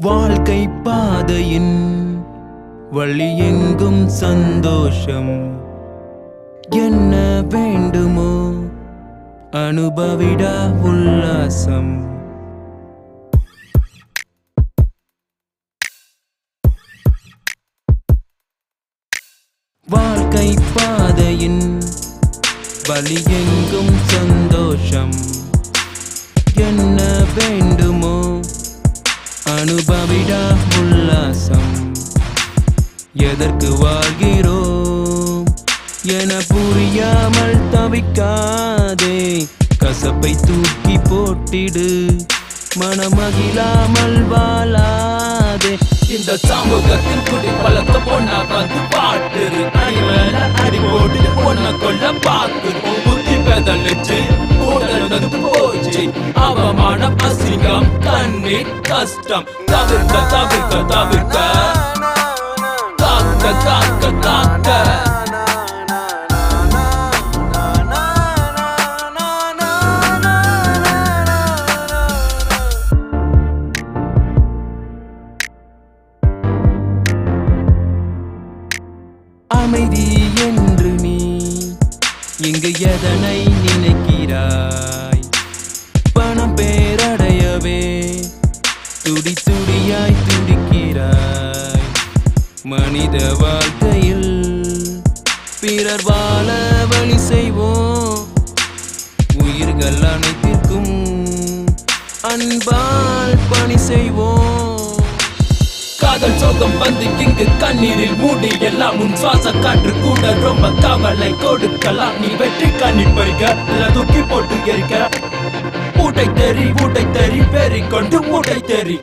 வாழ்க்கை பாதையின் வழி எங்கும் சந்தோஷம். என்ன வேண்டுமோ அனுபவிடா உல்லாசம். வாழ்க்கை பாதையின் வழி எங்கும் சந்தோஷம். என்ன வேண்டுமோ அனுபவிடா உல்லாசம். எதற்கு வாழ்கிறோம் என புரியாமல் தவிக்காதே. கசப்பை தூக்கி போட்டிடு, மனமகிழாமல் வாழாதே. இந்த சமூகத்தில் குடி பழக்க பொண்ணா வந்து பாட்டுரு. அடி மேல அடி போட்டு பொண்ண கொள்ள பாக்குது. புத்தி பெதலிச்சு உடனது போச்சு. அவமானம், அசிங்கம், கண்ணீர், கஷ்டம் தவிர்க்க தவிர்க்க தவிர்க்க. காக்க காக்க காக்க. அமைதி என்று நீ இங்கு எதனை நினைக்கிறாய்? பணம் பேரடையவே துடி துடியாய் துடிக்கிறாய். மனித வாழ்க்கையில் பிறர் வாழ வழி செய்வோம். உயிர்கள் அனைத்திற்கும் அன்பால் பணி செய்வோம். காதல் சோகம் வந்து இங்கு கண்ணீரில் மூடி எல்லாம். உன் சுவாச காற்று கூட ரொம்ப கவலை கொடுக்கலாம். நீ வெற்றி கண்ணீர் பறிக்க தூக்கி போட்டு எரிக்க. ஊட்டை தெரி பெறி கொண்டு மூட்டை தெரி.